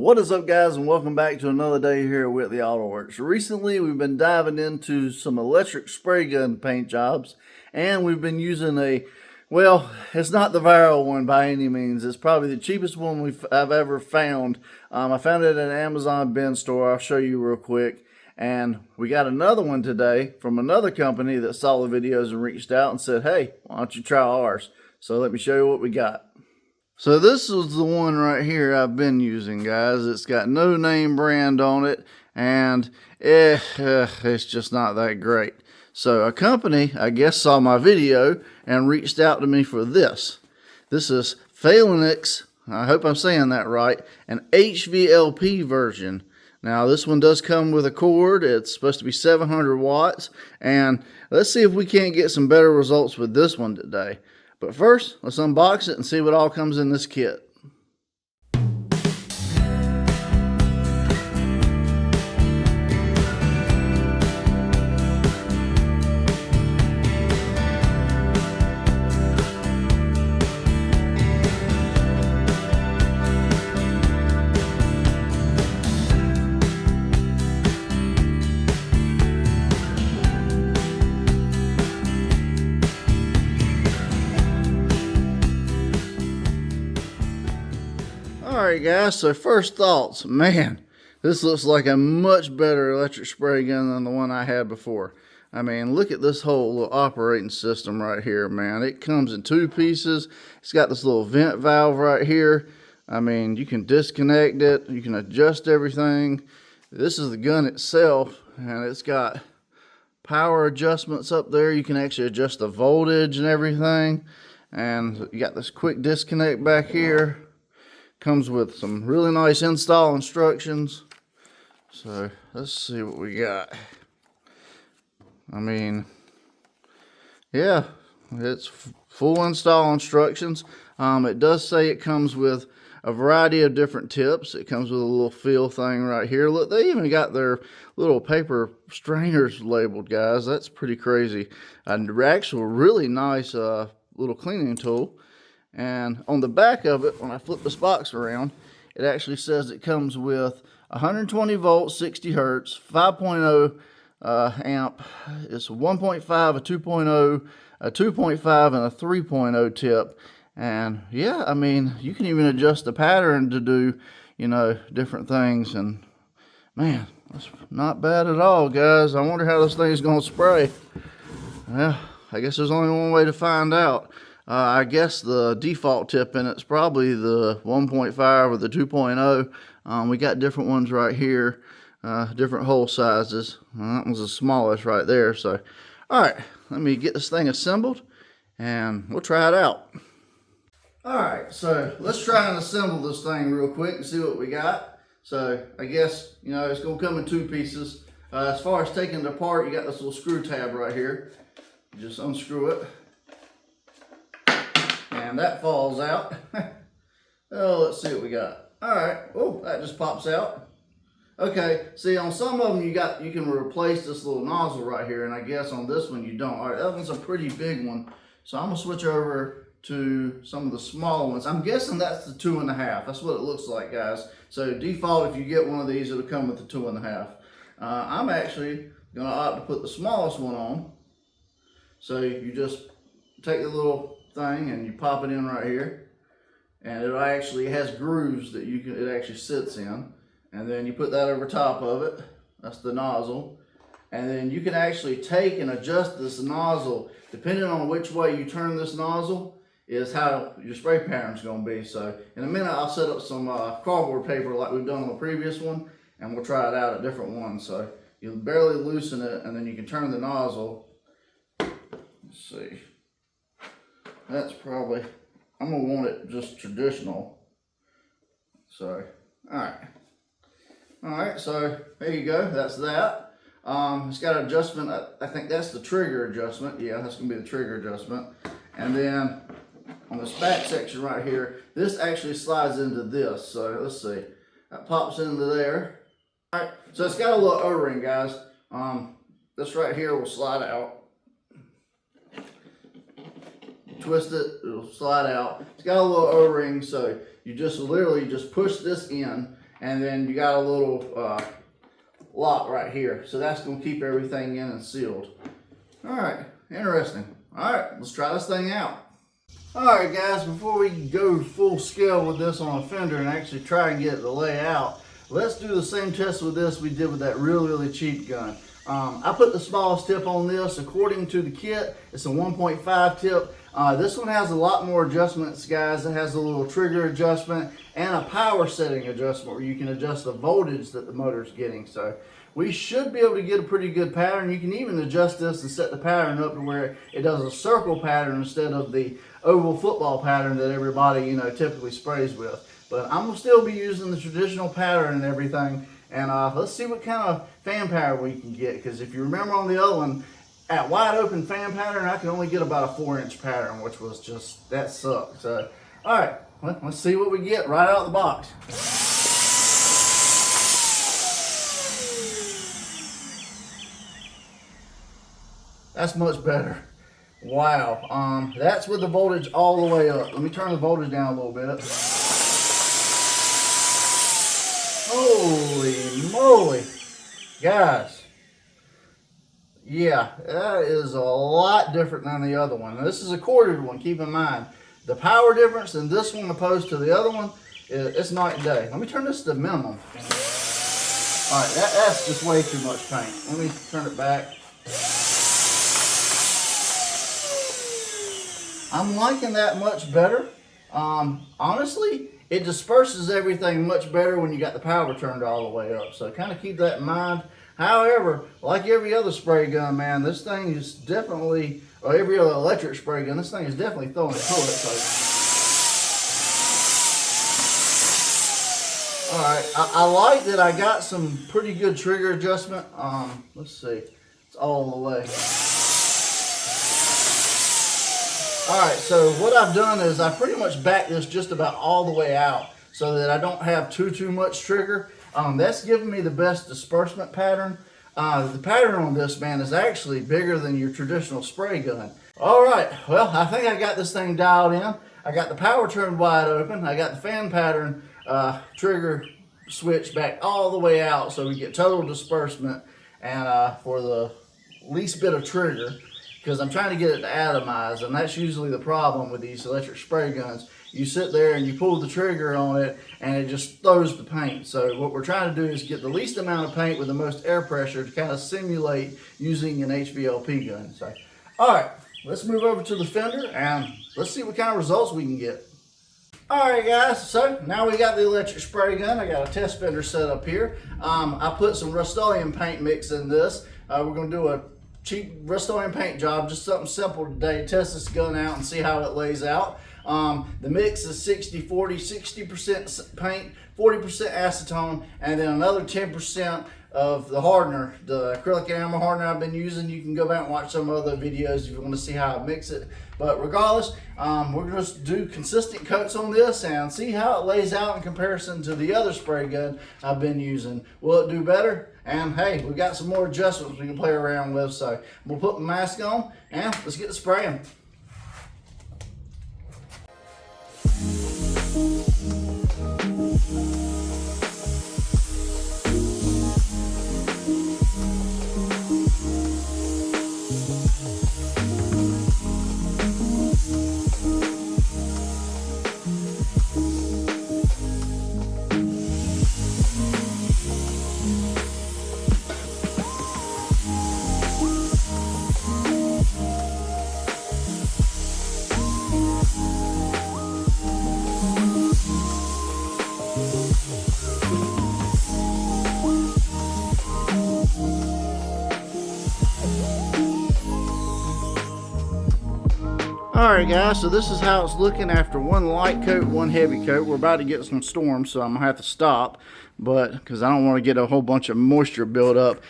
What is up, guys, and welcome back to another day here at Whitley Auto Works. Recently we've been diving into some electric spray gun paint jobs, and we've been using well, it's not the viral one by any means. It's probably the cheapest one I've ever found. I found it at an Amazon bin store. I'll show you real quick. And we got another one today from another company that saw the videos and reached out and said, hey, why don't you try ours? So let me show you what we got. So this is the one right here I've been using, guys. It's got no name brand on it, and it's just not that great. So a company, I guess, saw my video and reached out to me for this. This is PHALANX, I hope I'm saying that right, an Hvlp version. Now this one does come with a cord. It's supposed to be 700 watts, and let's see if we can't get some better results with this one today. But first, let's unbox it and see what all comes in this kit. Alright guys, so first thoughts. Man, this looks like a much better electric spray gun than the one I had before. I mean, look at this whole little operating system right here, man. It comes in two pieces. It's got this little vent valve right here. I mean, you can disconnect it. You can adjust everything. This is the gun itself, and it's got power adjustments up there. You can actually adjust the voltage and everything. And you got this quick disconnect back here. Comes with some really nice install instructions. So let's see what we got. I mean, yeah, it's full install instructions. It does say it comes with a variety of different tips. It comes with a little feel thing right here. Look, they even got their little paper strainers labeled, guys. That's pretty crazy. An actual really nice little cleaning tool. And on the back of it, when I flip this box around, it actually says it comes with 120 volts, 60 hertz, 5.0 amp. It's a 1.5, a 2.0, a 2.5, and a 3.0 tip. And yeah, I mean, you can even adjust the pattern to do, you know, different things. And man, that's not bad at all, guys. I wonder how this thing's going to spray. Well, I guess there's only one way to find out. I guess the default tip in it's probably the 1.5 or the 2.0. We got different ones right here, different hole sizes. That one's the smallest right there. So, all right, let me get this thing assembled and we'll try it out. All right, so let's try and assemble this thing real quick and see what we got. So I guess, you know, it's gonna come in two pieces. As far as taking it apart, you got this little screw tab right here. Just unscrew it. And that falls out. Oh, let's see what we got. All right. Oh, that just pops out. Okay. See, on some of them you can replace this little nozzle right here, and I guess on this one you don't. All right, that one's a pretty big one, so I'm gonna switch over to some of the smaller ones. I'm guessing that's the 2.5. That's what it looks like, guys. So default, if you get one of these, it'll come with the 2.5. I'm actually gonna opt to put the smallest one on. So you just take the little thing and you pop it in right here, and it actually has grooves that it actually sits in, and then you put that over top of it. That's the nozzle, and then you can actually take and adjust this nozzle depending on which way you turn this nozzle is how your spray pattern is going to be. So in a minute I'll set up some cardboard paper like we've done on the previous one, and we'll try it out at different ones. So you'll barely loosen it, and then you can turn the nozzle. Let's see. That's probably, I'm gonna want it just traditional. So, all right, so there you go, that's that. It's got an adjustment, I think that's the trigger adjustment. Yeah, that's gonna be the trigger adjustment. And then on this back section right here, this actually slides into this. So let's see, that pops into there. All right, so it's got a little O-ring, guys. This right here will slide out. Twist it, it'll slide out. It's got a little O-ring, so you just literally just push this in And then you got a little lock right here. So that's going to keep everything in and sealed. All right, interesting. All right, let's try this thing out. All right, guys, before we go full scale with this on a Fender and actually try and get it to lay out, let's do the same test with this we did with that really cheap gun. I put the smallest tip on this. According to the kit, it's a 1.5 tip. This one has a lot more adjustments, guys. It has a little trigger adjustment and a power setting adjustment where you can adjust the voltage that the motor's getting. So we should be able to get a pretty good pattern. You can even adjust this and set the pattern up to where it does a circle pattern instead of the oval football pattern that everybody, you know, typically sprays with. But I'm gonna still be using the traditional pattern and everything. And let's see what kind of fan power we can get. Because if you remember on the other one, at wide open fan pattern, I could only get about a 4-inch pattern, which was just, that sucked. So, all right, well, let's see what we get right out of the box. That's much better. Wow, that's with the voltage all the way up. Let me turn the voltage down a little bit. Holy moly, guys. Yeah, that is a lot different than the other one. Now, this is a quartered one, keep in mind. The power difference in this one opposed to the other one, it's night and day. Let me turn this to minimum. All right, that's just way too much paint. Let me turn it back. I'm liking that much better. Honestly, it disperses everything much better when you got the power turned all the way up. So kind of keep that in mind. However, like every other spray gun, man, this thing is definitely, or every other electric spray gun, this thing is definitely throwing it to it. So, all right, I like that I got some pretty good trigger adjustment. Let's see, it's all the way. All right, so what I've done is I pretty much backed this just about all the way out so that I don't have too much trigger. That's giving me the best disbursement pattern. The pattern on this, man, is actually bigger than your traditional spray gun. All right, well, I think I got this thing dialed in. I got the power turned wide open. I got the fan pattern trigger switch back all the way out so we get total disbursement and for the least bit of trigger, because I'm trying to get it to atomize, and that's usually the problem with these electric spray guns. You sit there and you pull the trigger on it and it just throws the paint. So what we're trying to do is get the least amount of paint with the most air pressure to kind of simulate using an HVLP gun. So, all right, let's move over to the Fender and let's see what kind of results we can get. All right, guys, so now we got the electric spray gun. I got a test fender set up here. I put some Rust-Oleum paint mix in this. We're gonna do a cheap Rust-Oleum paint job, just something simple today. Test this gun out and see how it lays out. The mix is 60-40, 60% paint, 40% acetone, and then another 10% of the hardener, the acrylic enamel hardener I've been using. You can go back and watch some other videos if you want to see how I mix it. But regardless, we're going to do consistent coats on this and see how it lays out in comparison to the other spray gun I've been using. Will it do better? And hey, we've got some more adjustments we can play around with. So we'll put my mask on and let's get to spraying. Alright guys, so this is how it's looking after one light coat, one heavy coat. We're about to get some storms, so I'm going to have to stop, but because I don't want to get a whole bunch of moisture build up.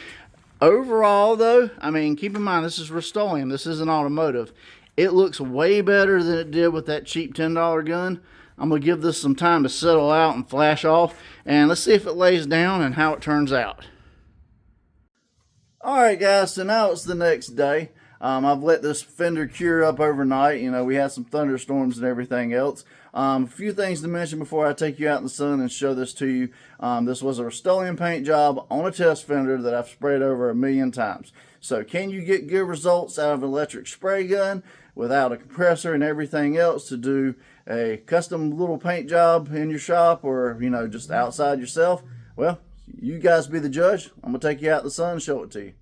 Overall though, I mean, keep in mind this is Rust-Oleum, this isn't automotive. It looks way better than it did with that cheap $10 gun. I'm going to give this some time to settle out and flash off, and let's see if it lays down and how it turns out. Alright guys, so now it's the next day. I've let this fender cure up overnight. You know, we had some thunderstorms and everything else. A few things to mention before I take you out in the sun and show this to you. This was a Rust-Oleum paint job on a test fender that I've sprayed over 1,000,000 times. So can you get good results out of an electric spray gun without a compressor and everything else to do a custom little paint job in your shop, or, you know, just outside yourself? Well, you guys be the judge. I'm going to take you out in the sun and show it to you.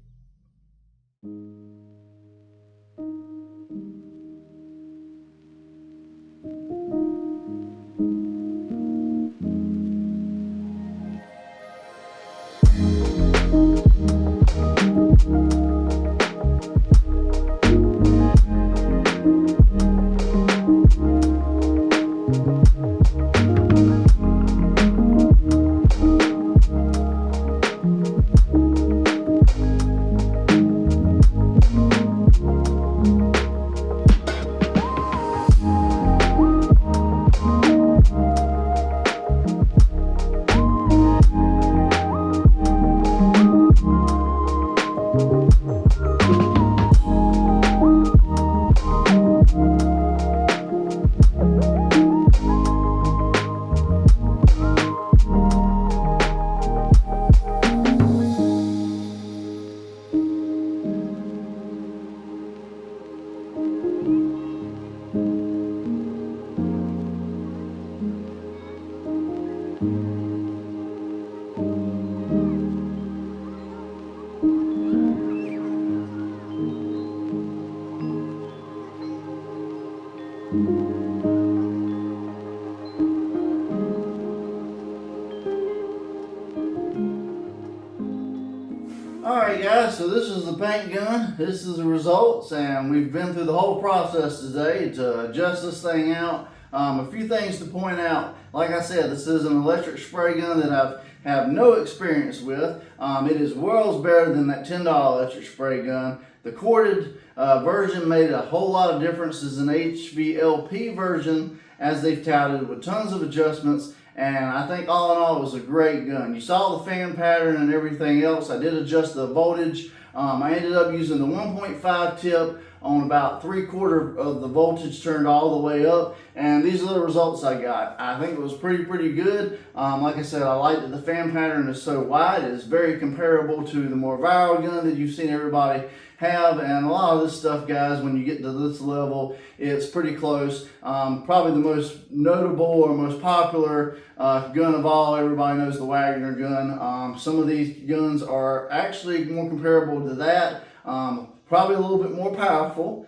Alright guys, so this is the paint gun, this is the results, and we've been through the whole process today to adjust this thing out. A few things to point out. Like I said, this is an electric spray gun that I have no experience with. It is worlds better than that $10 electric spray gun. The corded version made a whole lot of differences in Hvlp version, as they've touted, with tons of adjustments. And I think all in all, it was a great gun. You saw the fan pattern and everything else. I did adjust the voltage. I ended up using the 1.5 tip on about 3/4 of the voltage turned all the way up. And these are the results I got. I think it was pretty good. Like I said, I like that the fan pattern is so wide. It's very comparable to the more viral gun that you've seen everybody have, and a lot of this stuff, guys, when you get to this level, it's pretty close. Probably the most notable or most popular gun of all, everybody knows the Wagner gun. Some of these guns are actually more comparable to that, probably a little bit more powerful,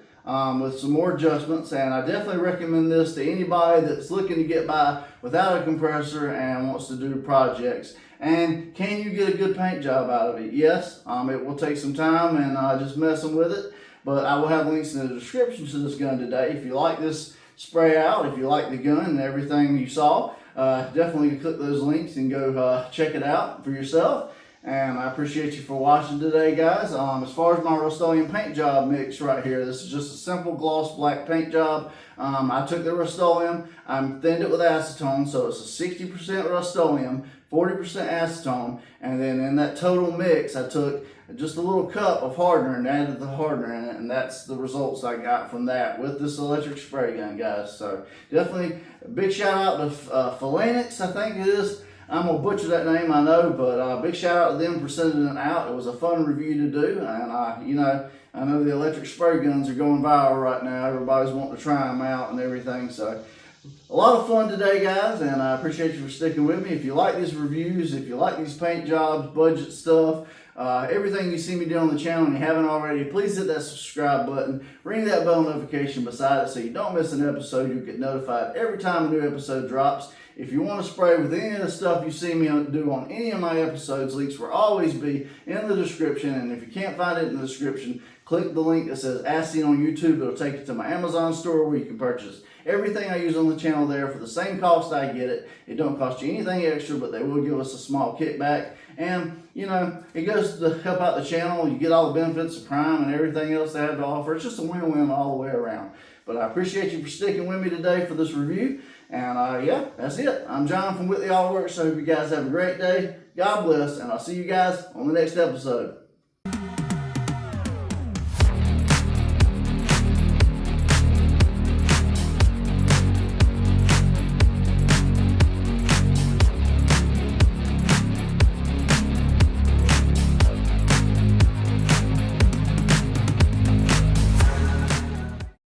with some more adjustments, and I definitely recommend this to anybody that's looking to get by without a compressor and wants to do projects. And can you get a good paint job out of it? Yes, it will take some time and just messing with it, but I will have links in the description to this gun today. If you like this spray out, if you like the gun and everything you saw, definitely click those links and go check it out for yourself. And I appreciate you for watching today, guys. As far as my Rust-Oleum paint job mix right here, this is just a simple gloss black paint job. I took the Rust-Oleum, I thinned it with acetone, so it's a 60% Rust-Oleum, 40% acetone, and then in that total mix, I took just a little cup of hardener and added the hardener in it, and that's the results I got from that with this electric spray gun, guys. So definitely a big shout out to PHALANX, I think it is. I'm going to butcher that name, I know, but big shout out to them for sending it out. It was a fun review to do, and you know, I know the electric spray guns are going viral right now. Everybody's wanting to try them out and everything, so a lot of fun today, guys, and I appreciate you for sticking with me. If you like these reviews, if you like these paint jobs, budget stuff, everything you see me do on the channel and you haven't already, please hit that subscribe button, ring that bell notification beside it so you don't miss an episode. You'll get notified every time a new episode drops. If you want to spray with any of the stuff you see me do on any of my episodes, links will always be in the description, and if you can't find it in the description, click the link that says As Seen on YouTube. It'll take you to my Amazon store where you can purchase everything I use on the channel there for the same cost I get it. It don't cost you anything extra, but they will give us a small kickback. And, you know, it goes to help out the channel. You get all the benefits of Prime and everything else they have to offer. It's just a win-win all the way around. But I appreciate you for sticking with me today for this review. And, yeah, that's it. I'm John from WHITLEY Works. So I hope you guys have a great day. God bless. And I'll see you guys on the next episode.